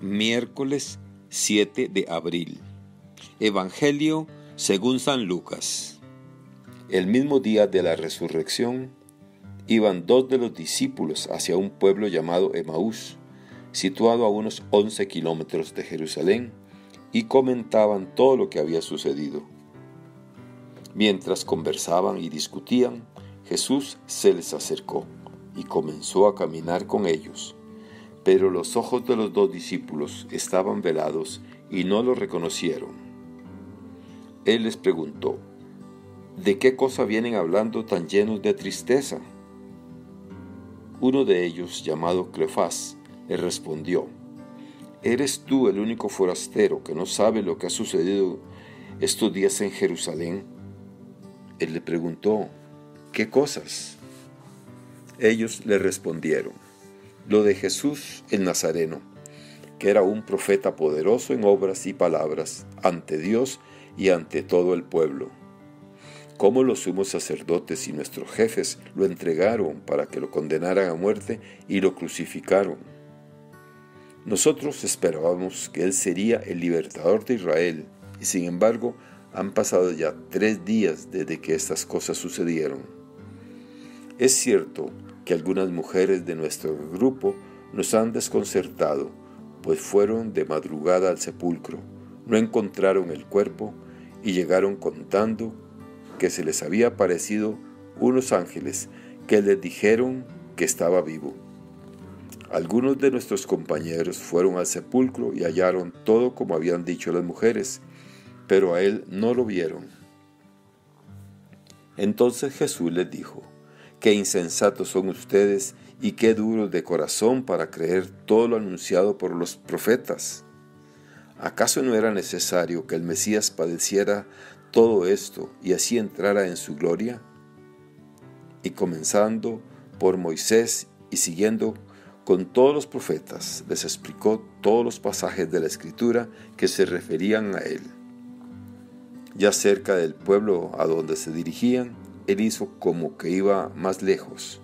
Miércoles 7 de abril. Evangelio según San Lucas. El mismo día de la resurrección, iban dos de los discípulos hacia un pueblo llamado Emaús, situado a unos 11 kilómetros de Jerusalén, y comentaban todo lo que había sucedido. Mientras conversaban y discutían, Jesús se les acercó y comenzó a caminar con ellos. Pero los ojos de los dos discípulos estaban velados y no lo reconocieron. Él les preguntó: ¿de qué cosa vienen hablando tan llenos de tristeza? Uno de ellos, llamado Cleofás, le respondió: ¿eres tú el único forastero que no sabe lo que ha sucedido estos días en Jerusalén? Él le preguntó: ¿qué cosas? Ellos le respondieron: lo de Jesús el Nazareno, que era un profeta poderoso en obras y palabras ante Dios y ante todo el pueblo. Cómo los sumos sacerdotes y nuestros jefes lo entregaron para que lo condenaran a muerte y lo crucificaron. Nosotros esperábamos que él sería el libertador de Israel, y sin embargo han pasado ya 3 días desde que estas cosas sucedieron. Es cierto que algunas mujeres de nuestro grupo nos han desconcertado, pues fueron de madrugada al sepulcro, no encontraron el cuerpo y llegaron contando que se les había aparecido unos ángeles que les dijeron que estaba vivo. Algunos de nuestros compañeros fueron al sepulcro y hallaron todo como habían dicho las mujeres, pero a él no lo vieron. Entonces Jesús les dijo: qué insensatos son ustedes y qué duros de corazón para creer todo lo anunciado por los profetas. ¿Acaso no era necesario que el Mesías padeciera todo esto y así entrara en su gloria? Y comenzando por Moisés y siguiendo con todos los profetas, les explicó todos los pasajes de la Escritura que se referían a él. Ya cerca del pueblo a donde se dirigían, él hizo como que iba más lejos,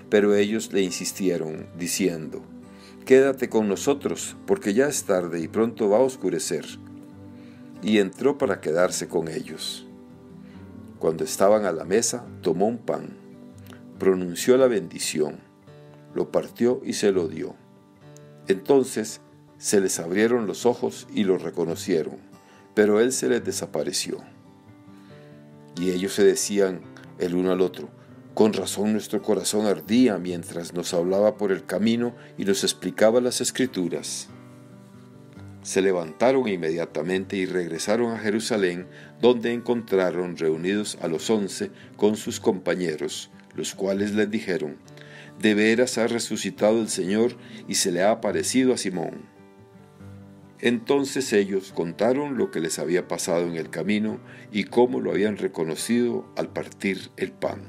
pero ellos le insistieron, diciendo: quédate con nosotros, porque ya es tarde y pronto va a oscurecer. Y entró para quedarse con ellos. Cuando estaban a la mesa, tomó un pan, pronunció la bendición, lo partió y se lo dio. Entonces se les abrieron los ojos y lo reconocieron, pero él se les desapareció. Y ellos se decían el uno al otro: con razón nuestro corazón ardía mientras nos hablaba por el camino y nos explicaba las Escrituras. Se levantaron inmediatamente y regresaron a Jerusalén, donde encontraron reunidos a los 11 con sus compañeros, los cuales les dijeron: de veras ha resucitado el Señor y se le ha aparecido a Simón. Entonces ellos contaron lo que les había pasado en el camino y cómo lo habían reconocido al partir el pan.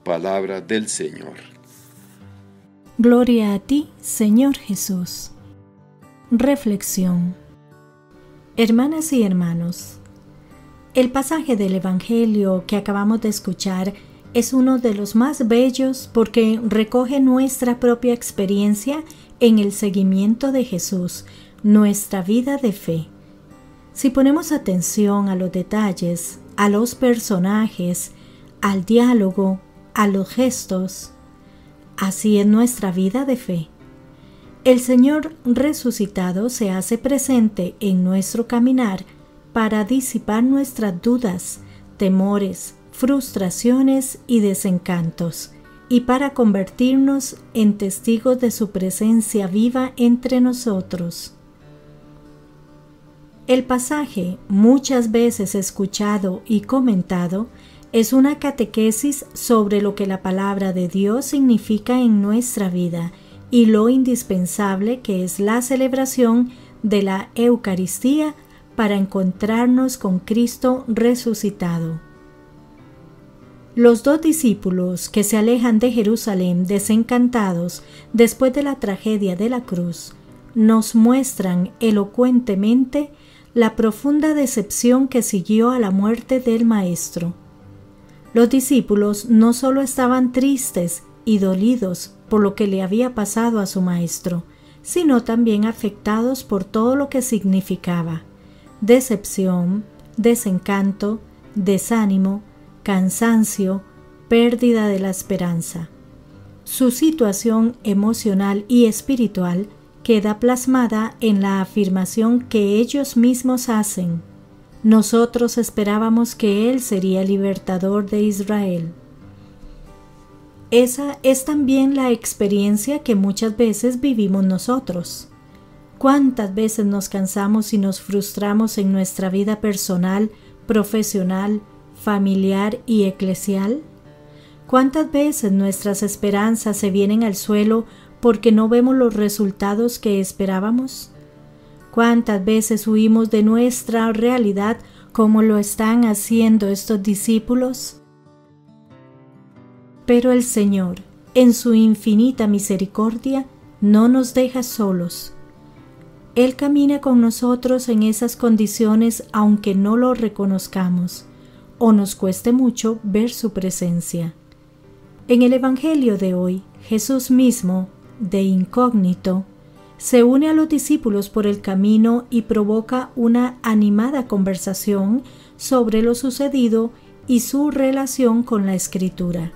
Palabra del Señor. Gloria a ti, Señor Jesús. Reflexión. Hermanas y hermanos, el pasaje del Evangelio que acabamos de escuchar es uno de los más bellos porque recoge nuestra propia experiencia en el seguimiento de Jesús, nuestra vida de fe. Si ponemos atención a los detalles, a los personajes, al diálogo, a los gestos, así es nuestra vida de fe. El Señor resucitado se hace presente en nuestro caminar para disipar nuestras dudas, temores, frustraciones y desencantos, y para convertirnos en testigos de su presencia viva entre nosotros. El pasaje, muchas veces escuchado y comentado, es una catequesis sobre lo que la palabra de Dios significa en nuestra vida y lo indispensable que es la celebración de la Eucaristía para encontrarnos con Cristo resucitado. Los dos discípulos que se alejan de Jerusalén desencantados después de la tragedia de la cruz nos muestran elocuentemente la profunda decepción que siguió a la muerte del Maestro. Los discípulos no solo estaban tristes y dolidos por lo que le había pasado a su Maestro, sino también afectados por todo lo que significaba: decepción, desencanto, desánimo, cansancio, pérdida de la esperanza. Su situación emocional y espiritual queda plasmada en la afirmación que ellos mismos hacen: nosotros esperábamos que Él sería el libertador de Israel. Esa es también la experiencia que muchas veces vivimos nosotros. ¿Cuántas veces nos cansamos y nos frustramos en nuestra vida personal, profesional, familiar y eclesial? ¿Cuántas veces nuestras esperanzas se vienen al suelo porque no vemos los resultados que esperábamos? ¿Cuántas veces huimos de nuestra realidad como lo están haciendo estos discípulos? Pero el Señor, en su infinita misericordia, no nos deja solos. Él camina con nosotros en esas condiciones aunque no lo reconozcamos o nos cueste mucho ver su presencia. En el Evangelio de hoy, Jesús mismo, de incógnito, se une a los discípulos por el camino y provoca una animada conversación sobre lo sucedido y su relación con la Escritura.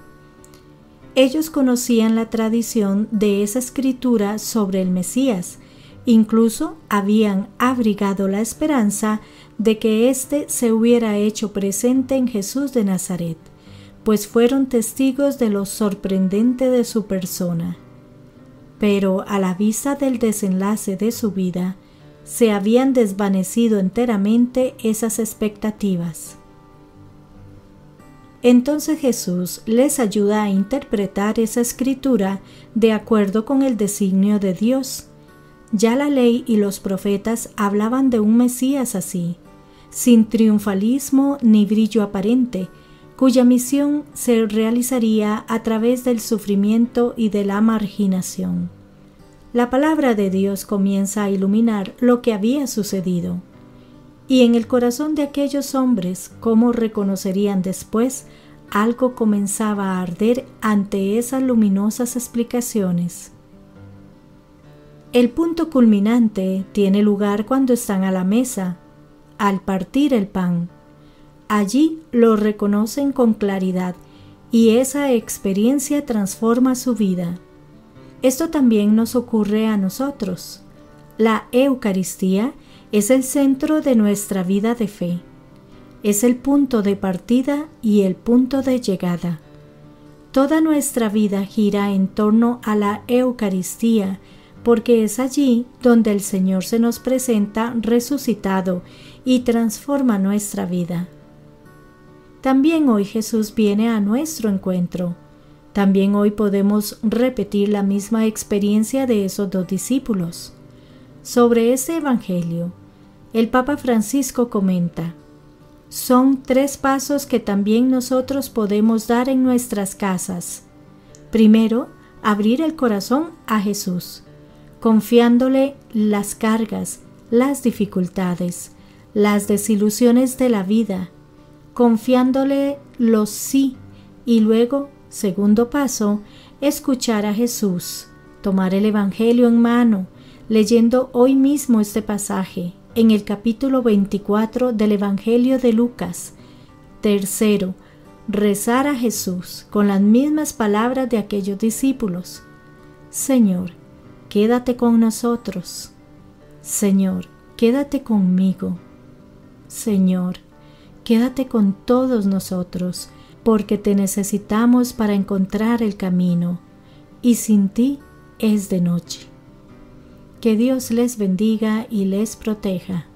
Ellos conocían la tradición de esa Escritura sobre el Mesías, incluso habían abrigado la esperanza de que éste se hubiera hecho presente en Jesús de Nazaret, pues fueron testigos de lo sorprendente de su persona. Pero a la vista del desenlace de su vida, se habían desvanecido enteramente esas expectativas. Entonces Jesús les ayuda a interpretar esa escritura de acuerdo con el designio de Dios. Ya la ley y los profetas hablaban de un Mesías así, sin triunfalismo ni brillo aparente, cuya misión se realizaría a través del sufrimiento y de la marginación. La palabra de Dios comienza a iluminar lo que había sucedido. Y en el corazón de aquellos hombres, ¿cómo reconocerían después? Algo comenzaba a arder ante esas luminosas explicaciones. El punto culminante tiene lugar cuando están a la mesa, al partir el pan. Allí lo reconocen con claridad y esa experiencia transforma su vida. Esto también nos ocurre a nosotros. La Eucaristía es el centro de nuestra vida de fe. Es el punto de partida y el punto de llegada. Toda nuestra vida gira en torno a la Eucaristía, porque es allí donde el Señor se nos presenta resucitado y transforma nuestra vida. También hoy Jesús viene a nuestro encuentro. También hoy podemos repetir la misma experiencia de esos dos discípulos. Sobre este Evangelio, el Papa Francisco comenta: son 3 pasos que también nosotros podemos dar en nuestras casas. Primero, abrir el corazón a Jesús, confiándole las cargas, las dificultades, las desilusiones de la vida, confiándole los sí, y luego, segundo paso, escuchar a Jesús, tomar el Evangelio en mano, leyendo hoy mismo este pasaje, en el capítulo 24 del Evangelio de Lucas. Tercero, rezar a Jesús con las mismas palabras de aquellos discípulos: Señor, quédate con nosotros. Señor, quédate conmigo. Señor, quédate con todos nosotros, porque te necesitamos para encontrar el camino, y sin ti es de noche. Que Dios les bendiga y les proteja.